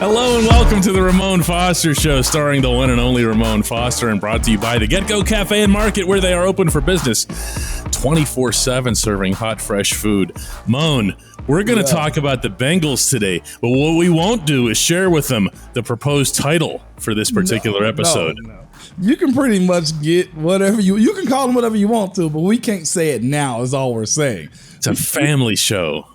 Hello and welcome to the Ramon Foster Show, starring the one and only Ramon Foster, and brought to you by the Get Go Cafe and Market, where they are open for business 24/7, serving hot, fresh food. Moan, we're going to talk about the Bengals today, but what we won't do is share with them the proposed title for this particular episode. No. You can pretty much get whatever you can call them whatever you want to, but we can't say it now is all we're saying. It's a family show.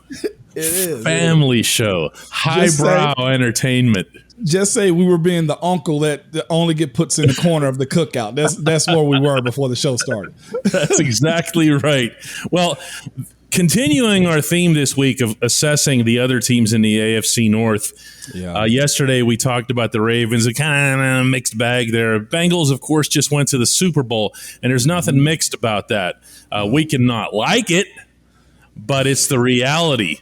It is. Family show. Highbrow entertainment. Just say we were being the uncle that only get puts in the corner of the cookout. That's where we were before the show started. That's exactly right. Well, continuing our theme this week of assessing the other teams in the AFC North. Yesterday we talked about the Ravens, a kind of mixed bag there. Bengals, of course, just went to the Super Bowl, and there's nothing mixed about that. We can not like it, but it's the reality.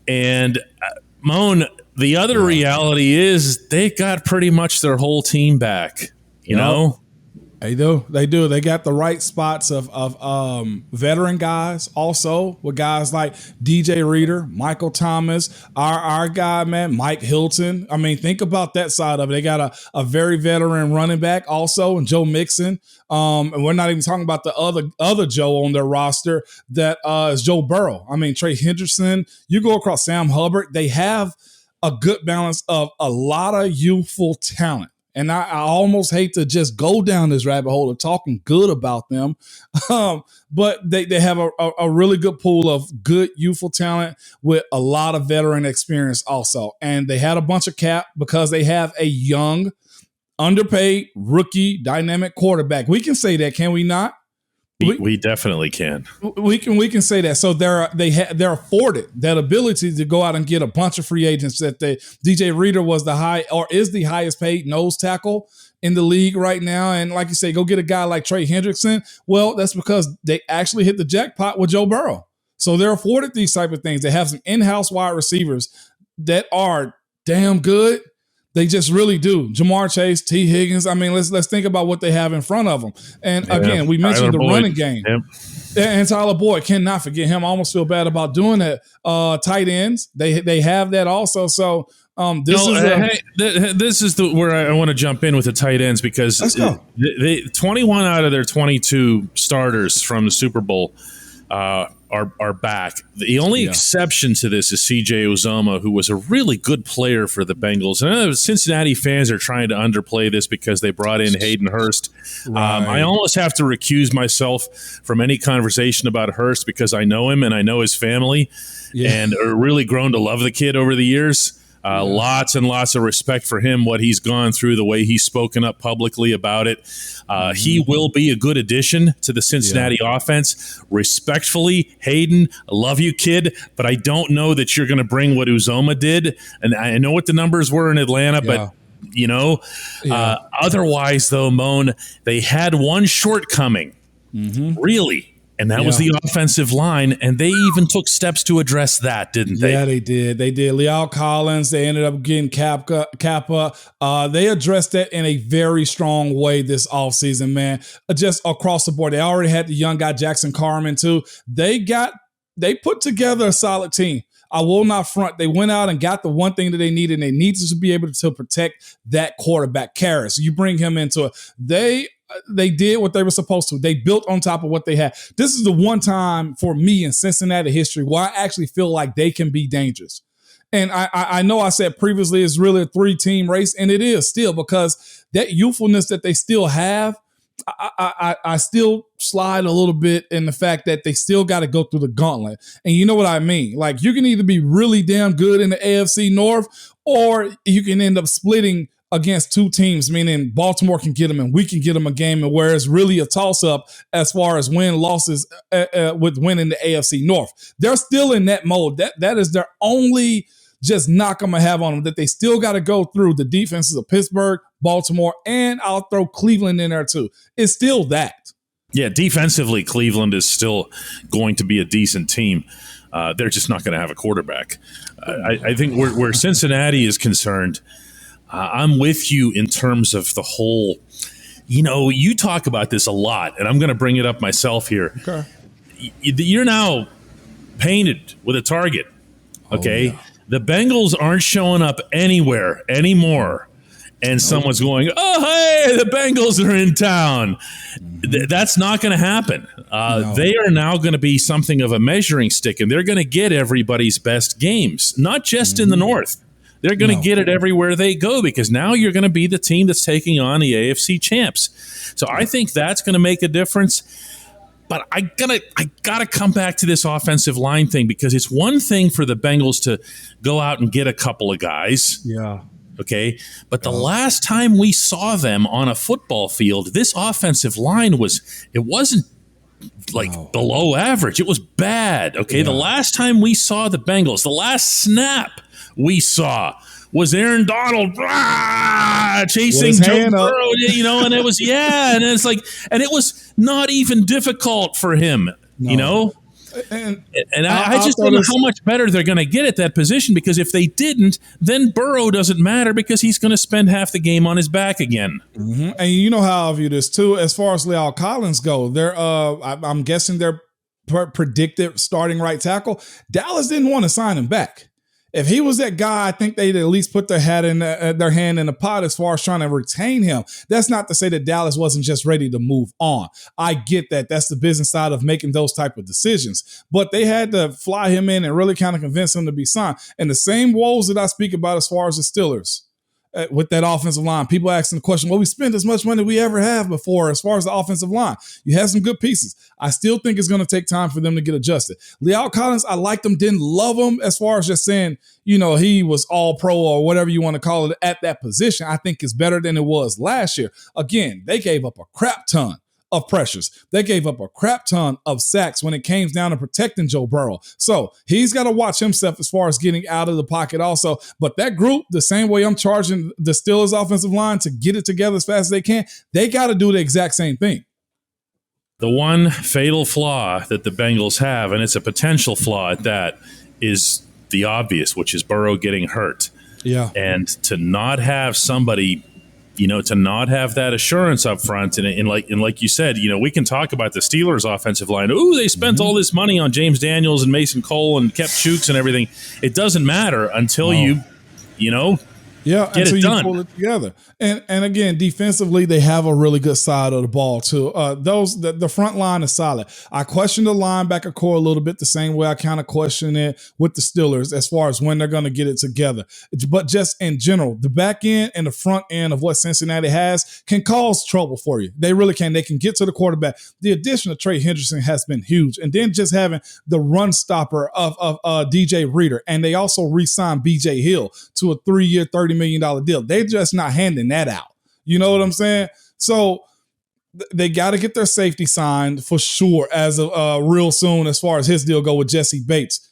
And Moan, the other reality is they got pretty much their whole team back. You know? They do. They got the right spots of veteran guys also, with guys like DJ Reader, Michael Thomas, our guy, man, Mike Hilton. I mean, think about that side of it. They got a very veteran running back also, and Joe Mixon. And we're not even talking about the other Joe on their roster that is Joe Burrow. I mean, Trey Hendrickson. You go across Sam Hubbard. They have a good balance of a lot of youthful talent. And I almost hate to just go down this rabbit hole of talking good about them. But they have a really good pool of good youthful talent with a lot of veteran experience also. And they had a bunch of cap because they have a young, underpaid, rookie, dynamic quarterback. We can say that, can we not? We definitely can. We can say that. So they're afforded that ability to go out and get a bunch of free agents. That DJ Reader is the highest paid nose tackle in the league right now. And like you say, go get a guy like Trey Hendrickson. Well, that's because they actually hit the jackpot with Joe Burrow. So they're afforded these type of things. They have some in-house wide receivers that are damn good. They just really do. Jamar Chase, T. Higgins. I mean, let's think about what they have in front of them. And again, we mentioned the running game. Yep. And Tyler Boyd, cannot forget him. I almost feel bad about doing that. Tight ends, they have that also. So this is where I want to jump in with the tight ends, because they 21 out of their 22 starters from the Super Bowl are back. The only exception to this is CJ Uzomah, who was a really good player for the Bengals. And I know Cincinnati fans are trying to underplay this because they brought in Hayden Hurst. Right. I almost have to recuse myself from any conversation about Hurst because I know him and I know his family and are really grown to love the kid over the years. Lots and lots of respect for him, what he's gone through, the way he's spoken up publicly about it. He will be a good addition to the Cincinnati offense. Respectfully, Hayden, I love you, kid, but I don't know that you're going to bring what Uzomah did. And I know what the numbers were in Atlanta, but otherwise, though, Moan, they had one shortcoming, really. And that was the offensive line, and they even took steps to address that, didn't they? Yeah, they did. Leal Collins, they ended up getting Kappa. They addressed that in a very strong way this offseason, man. Just across the board. They already had the young guy, Jackson Carman, too. They put together a solid team. I will not front. They went out and got the one thing that they needed, and they needed to be able to protect that quarterback, Karras. You bring him into it. They did what they were supposed to. They built on top of what they had. This is the one time for me in Cincinnati history where I actually feel like they can be dangerous. And I know I said previously it's really a 3-team race, and it is still, because that youthfulness that they still have, I still slide a little bit in the fact that they still got to go through the gauntlet. And you know what I mean? Like, you can either be really damn good in the AFC North, or you can end up splitting against two teams, meaning Baltimore can get them and we can get them a game, and where it's really a toss-up as far as win-losses with winning the AFC North. They're still in that mode. That is their only just knock I'm going to have on them, that they still got to go through the defenses of Pittsburgh, Baltimore, and I'll throw Cleveland in there too. It's still that. Yeah, defensively, Cleveland is still going to be a decent team. They're just not going to have a quarterback. I think where Cincinnati is concerned, I'm with you in terms of the whole, you talk about this a lot, and I'm going to bring it up myself here. Okay. You're now painted with a target, okay? The Bengals aren't showing up anywhere anymore. And someone's going, oh, hey, the Bengals are in town. That's not going to happen. They are now going to be something of a measuring stick, and they're going to get everybody's best games, not just in the North. They're going to get it everywhere they go, because now you're going to be the team that's taking on the AFC champs. So I think that's going to make a difference. But I gotta come back to this offensive line thing, because it's one thing for the Bengals to go out and get a couple of guys. Yeah. Okay. But the last time we saw them on a football field, this offensive line wasn't below average. It was bad. Okay. Yeah. The last time we saw the Bengals, the last snap we saw was Aaron Donald chasing Joe Burrow, and it was, and it's and it was not even difficult for him, And I just don't know how much better they're going to get at that position, because if they didn't, then Burrow doesn't matter, because he's going to spend half the game on his back again. Mm-hmm. And you know how I view this too, as far as Leal Collins go. They're, I'm guessing their predicted starting right tackle. Dallas didn't want to sign him back. If he was that guy, I think they'd at least put their hand in the pot as far as trying to retain him. That's not to say that Dallas wasn't just ready to move on. I get that. That's the business side of making those type of decisions. But they had to fly him in and really kind of convince him to be signed. And the same woes that I speak about as far as the Steelers with that offensive line. People asking the question, well, we spent as much money we ever have before as far as the offensive line. You have some good pieces. I still think it's going to take time for them to get adjusted. Leal Collins, I liked him, didn't love him as far as just saying, he was all pro or whatever you want to call it at that position. I think it's better than it was last year. Again, they gave up a crap ton of pressures. They gave up a crap ton of sacks when it came down to protecting Joe Burrow. So he's got to watch himself as far as getting out of the pocket also. But that group, the same way I'm charging the Steelers offensive line to get it together as fast as they can, they got to do the exact same thing. The one fatal flaw that the Bengals have, and it's a potential flaw at that, is the obvious, which is Burrow getting hurt. Yeah. And to not have somebody, to not have that assurance up front. And like you said, we can talk about the Steelers offensive line. Ooh, they spent all this money on James Daniels and Mason Cole and kept Chooks and everything. It doesn't matter until you get until it done. You pull it together. And again, defensively, they have a really good side of the ball too. The front line is solid. I question the linebacker core a little bit the same way I kind of question it with the Steelers as far as when they're going to get it together. But just in general, the back end and the front end of what Cincinnati has can cause trouble for you. They really can. They can get to the quarterback. The addition of Trey Henderson has been huge. And then just having the run stopper of DJ Reader. And they also re-signed BJ Hill to a 3-year, $30 million deal. They're just not handing that out. You know what I'm saying? So they got to get their safety signed for sure as of real soon as far as his deal go with Jesse Bates.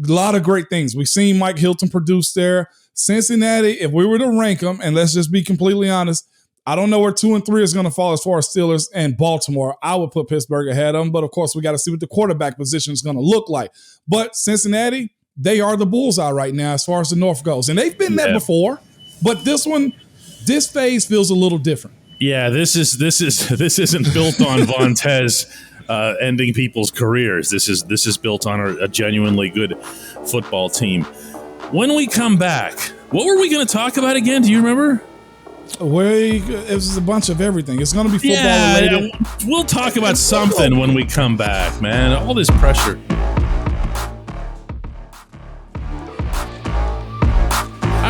A lot of great things. We've seen Mike Hilton produce there. Cincinnati, if we were to rank them, and let's just be completely honest, I don't know where 2 and 3 is going to fall as far as Steelers and Baltimore. I would put Pittsburgh ahead of them, but of course we got to see what the quarterback position is going to look like. But Cincinnati, they are the bullseye right now as far as the North goes. And they've been there before, but this phase feels a little different. Yeah, this isn't built on Vontez ending people's careers. This is built on a genuinely good football team. When we come back, what were we going to talk about again? Do you remember? It was a bunch of everything. It's going to be football related. Yeah, we'll talk about something when we come back, man. All this pressure.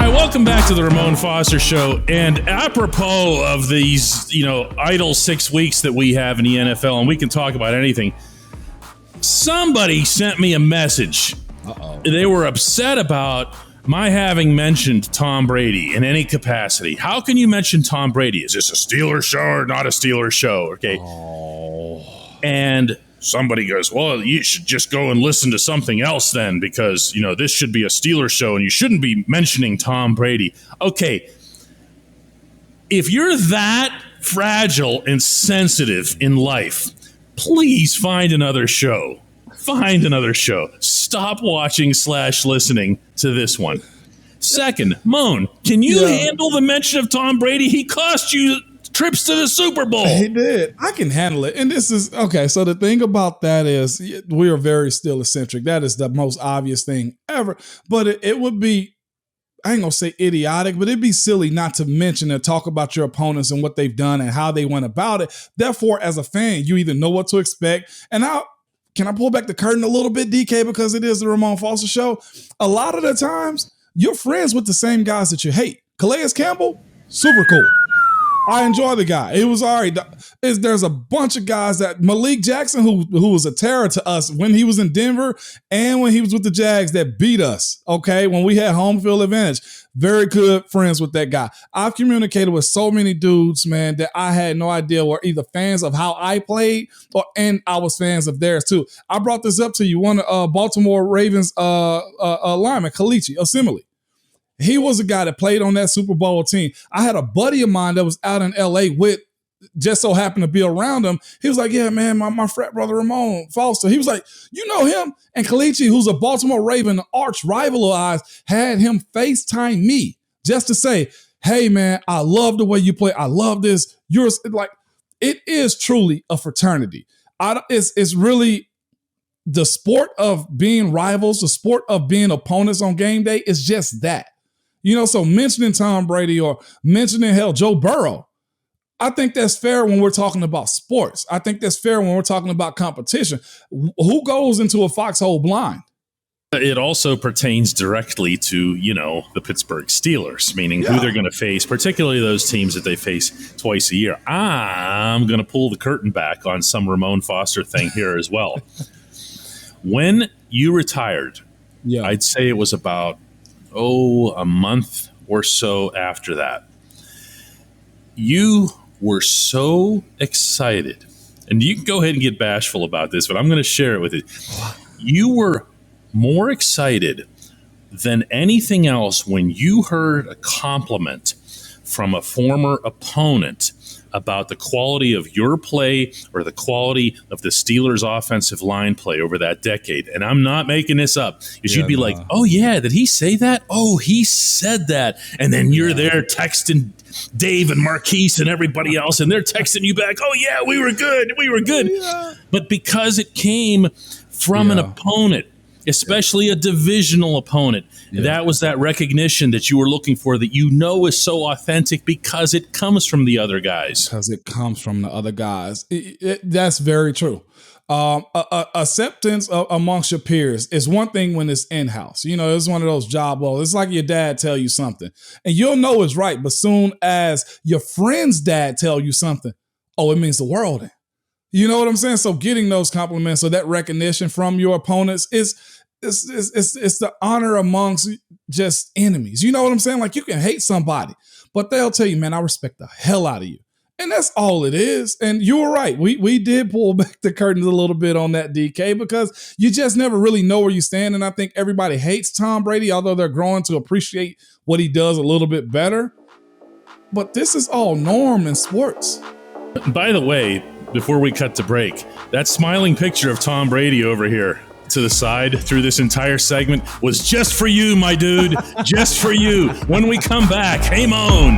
Welcome back to the Ramon Foster Show. And apropos of these, idle 6 weeks that we have in the NFL, and we can talk about anything, somebody sent me a message. Uh-oh. They were upset about my having mentioned Tom Brady in any capacity. How can you mention Tom Brady? Is this a Steelers show or not a Steelers show? Okay. Oh. And somebody goes, well, you should just go and listen to something else then, because, this should be a Steelers show and you shouldn't be mentioning Tom Brady. Okay. If you're that fragile and sensitive in life, please find another show. Find another show. Stop watching / listening to this one. Second, Moan, can you handle the mention of Tom Brady? He cost you trips to the Super Bowl. He did. I can handle it. And this is, okay, so the thing about that is we are very Steelers-centric. That is the most obvious thing ever. But it would be, I ain't going to say idiotic, but it'd be silly not to mention and talk about your opponents and what they've done and how they went about it. Therefore, as a fan, you either know what to expect. And can I pull back the curtain a little bit, DK, because it is the Ramon Foster Show? A lot of the times, you're friends with the same guys that you hate. Calais Campbell, super cool. I enjoy the guy. It was all right. There's a bunch of guys that Malik Jackson, who was a terror to us when he was in Denver and when he was with the Jags, that beat us, okay, when we had home field advantage. Very good friends with that guy. I've communicated with so many dudes, man, that I had no idea were either fans of how I played and I was fans of theirs too. I brought this up to you. One Baltimore Ravens lineman, Kalichi Osemele. He was a guy that played on that Super Bowl team. I had a buddy of mine that was out in L.A. with, just so happened to be around him. He was like, yeah, man, my frat brother Ramon Foster. He was like, you know him? And Kalichi, who's a Baltimore Raven, arch rival of ours, had him FaceTime me just to say, hey, man, I love the way you play. I love this. It is truly a fraternity. It's really the sport of being rivals, the sport of being opponents on game day is just that. So mentioning Tom Brady or mentioning, Joe Burrow, I think that's fair when we're talking about sports. I think that's fair when we're talking about competition. Who goes into a foxhole blind? It also pertains directly to, the Pittsburgh Steelers, meaning who they're going to face, particularly those teams that they face twice a year. I'm going to pull the curtain back on some Ramon Foster thing here as well. When you retired, I'd say it was about, a month or so after that, you were so excited, and you can go ahead and get bashful about this, but I'm going to share it with you. You were more excited than anything else when you heard a compliment from a former opponent about the quality of your play or the quality of the Steelers' offensive line play over that decade. And I'm not making this up. Because you'd be like, oh, yeah, did he say that? Oh, he said that. And then you're there texting Dave and Marquise and everybody else, and they're texting you back, oh, yeah, we were good. We were good. Yeah. But because it came from an opponent, especially a divisional opponent, that was that recognition that you were looking for that is so authentic because it comes from the other guys. Because it comes from the other guys. That's very true. Acceptance amongst your peers is one thing when it's in-house. It's one of those job roles. It's like your dad tell you something, and you'll know it's right, but soon as your friend's dad tell you something, it means the world in. You know what I'm saying? So getting those compliments or that recognition from your opponents it's the honor amongst just enemies. You know what I'm saying? Like, you can hate somebody, but they'll tell you, man, I respect the hell out of you. And that's all it is. And you were right. We did pull back the curtains a little bit on that, DK, because you just never really know where you stand. And I think everybody hates Tom Brady, although they're growing to appreciate what he does a little bit better. But this is all norm in sports. By the way, before we cut to break, that smiling picture of Tom Brady over here to the side through this entire segment was just for you, my dude. Just for you. When we come back, hey, Moan.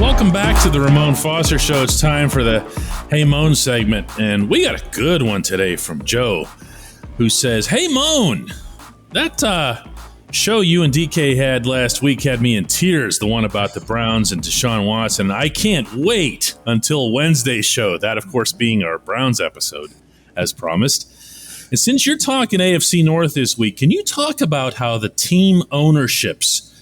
Welcome back to the Ramon Foster Show. It's time for the Hey Moan segment, and we got a good one today from Joe, who says, hey, Moan, that show you and DK had last week had me in tears, the one about the Browns and Deshaun Watson. I can't wait until Wednesday's show, that, of course, being our Browns episode, as promised. And since you're talking AFC North this week, can you talk about how the team ownerships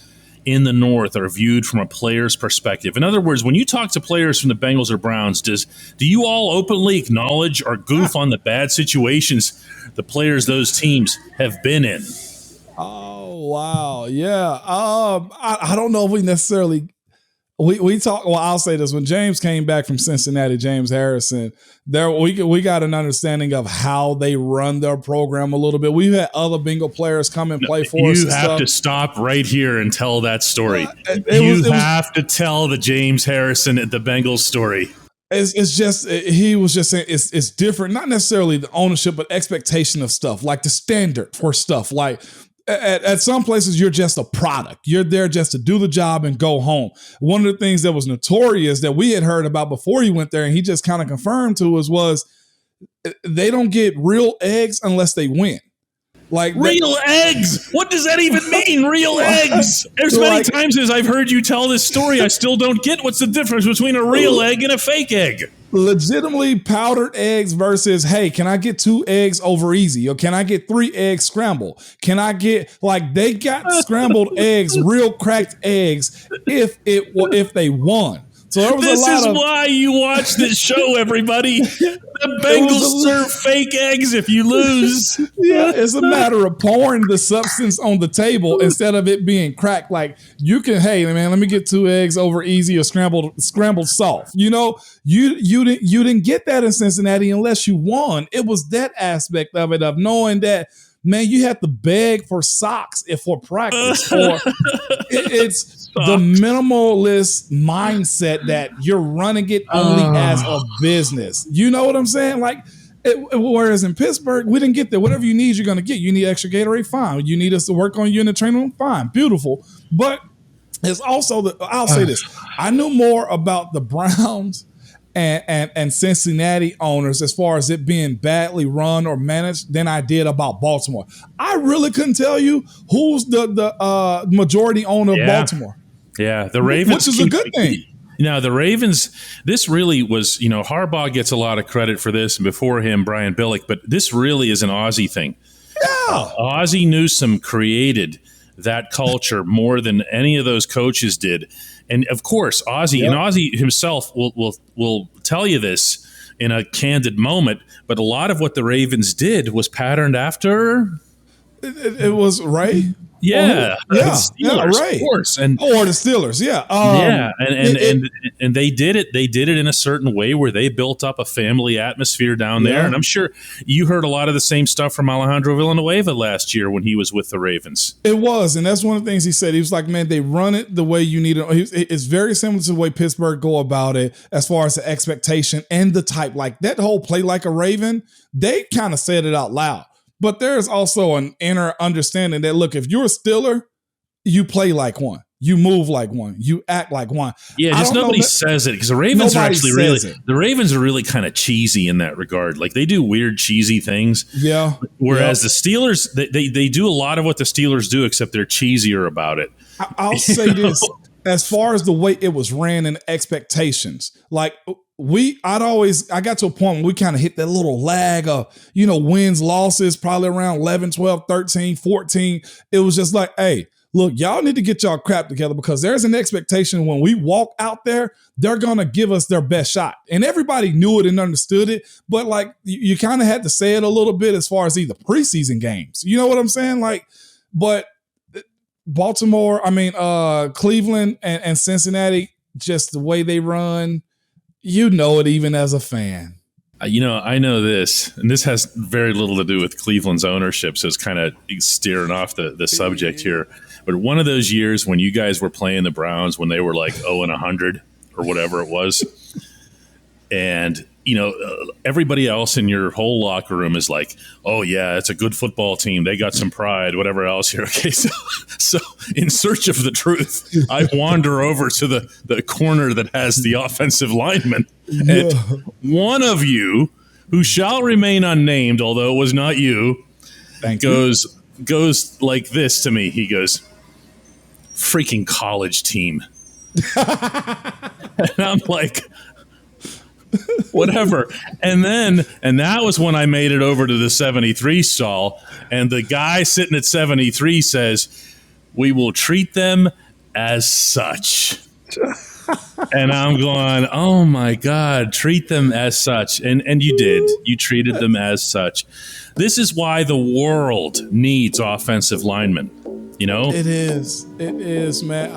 in the North are viewed from a player's perspective? In other words, when you talk to players from the Bengals or Browns, do you all openly acknowledge or goof on the bad situations the players those teams have been in? Oh, wow. Yeah. I don't know if we necessarily we talk. Well, I'll say this: when James came back from Cincinnati, James Harrison, we got an understanding of how they run their program a little bit. We've had other Bengal players come and play for us. You have to stop right here and tell that story. You have to tell the James Harrison at the Bengals story. It's just, he was just saying it's different, not necessarily the ownership, but expectation of stuff, like the standard for stuff. Like, at some places, you're just a product. You're there just to do the job and go home. One of the things that was notorious that we had heard about before he went there, and he just kind of confirmed to us, was they don't get real eggs unless they win. Like real eggs. What does that even mean? Real eggs. As many times as I've heard you tell this story, I still don't get what's the difference between a real egg and a fake egg. Legitimately powdered eggs versus, hey, can I get 2 eggs over easy? Or can I get 3 eggs scrambled? Can I get, like, they got scrambled eggs, real cracked eggs, if they won. So there was this a lot is why you watch this show, everybody. The Bengals serve fake eggs if you lose. Yeah, it's a matter of pouring the substance on the table instead of it being cracked. Like, you can, hey man, let me get 2 eggs over easy or scrambled soft. You know, you didn't get that in Cincinnati unless you won. It was that aspect of it, of knowing that, man, you have to beg for socks for practice, or it's the minimalist mindset that you're running it only as a business. You know what I'm saying? Like, whereas in Pittsburgh, we didn't get there. Whatever you need, you're going to get. You need extra Gatorade, fine. You need us to work on you in the training room, fine, beautiful. But it's also I'll say this: I knew more about the Browns and Cincinnati owners as far as it being badly run or managed than I did about Baltimore. I really couldn't tell you who's the majority owner of Baltimore. Yeah, the Ravens. Which is a good thing. Now, the Ravens, this really was, Harbaugh gets a lot of credit for this, and before him, Brian Billick, but this really is an Aussie thing. Yeah. Ozzie Newsome created that culture more than any of those coaches did. And of course, Ozzie and Ozzie himself will tell you this in a candid moment, but a lot of what the Ravens did was patterned after. It was right. Yeah, Steelers, right. Of course, or the Steelers, and they did it. They did it in a certain way where they built up a family atmosphere down there. And I'm sure you heard a lot of the same stuff from Alejandro Villanueva last year when he was with the Ravens. It was, and that's one of the things he said. He was like, "Man, they run it the way you need it." It's very similar to the way Pittsburgh go about it, as far as the expectation and the type. Like that whole play like a Raven, they kind of said it out loud. But there's also an inner understanding that, look, if you're a Steeler, you play like one. You move like one. You act like one. Yeah, just nobody says it because the Ravens are actually really kind of cheesy in that regard. Like they do weird, cheesy things. Yeah. Whereas the Steelers, they do a lot of what the Steelers do, except they're cheesier about it. I'll say this. As far as the way it was ran and expectations, like I got to a point when we kind of hit that little lag of, wins, losses, probably around 11, 12, 13, 14. It was just like, hey, look, y'all need to get y'all crap together because there's an expectation when we walk out there, they're going to give us their best shot. And everybody knew it and understood it. But like you kind of had to say it a little bit as far as either preseason games. You know what I'm saying? Like, but Baltimore, Cleveland and Cincinnati, just the way they run, it even as a fan. I know this, and this has very little to do with Cleveland's ownership, so it's kind of steering off the subject here. But one of those years when you guys were playing the Browns when they were like 0-100 or whatever it was, and everybody else in your whole locker room is like, oh yeah, it's a good football team. They got some pride, whatever else here. Okay, so in search of the truth, I wander over to the corner that has the offensive lineman. And one of you, who shall remain unnamed, although it was not you, goes like this to me. He goes, freaking college team. And I'm like, whatever. And that was when I made it over to the 73 stall, and the guy sitting at 73 says, we will treat them as such. And I'm going, oh my God, treat them as such. And you did. You treated them as such. This is why the world needs offensive linemen. It is, man.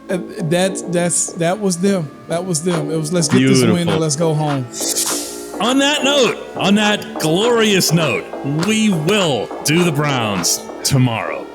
That was them. It was, let's get Beautiful. This win and let's go home. On that glorious note, we will do the Browns tomorrow.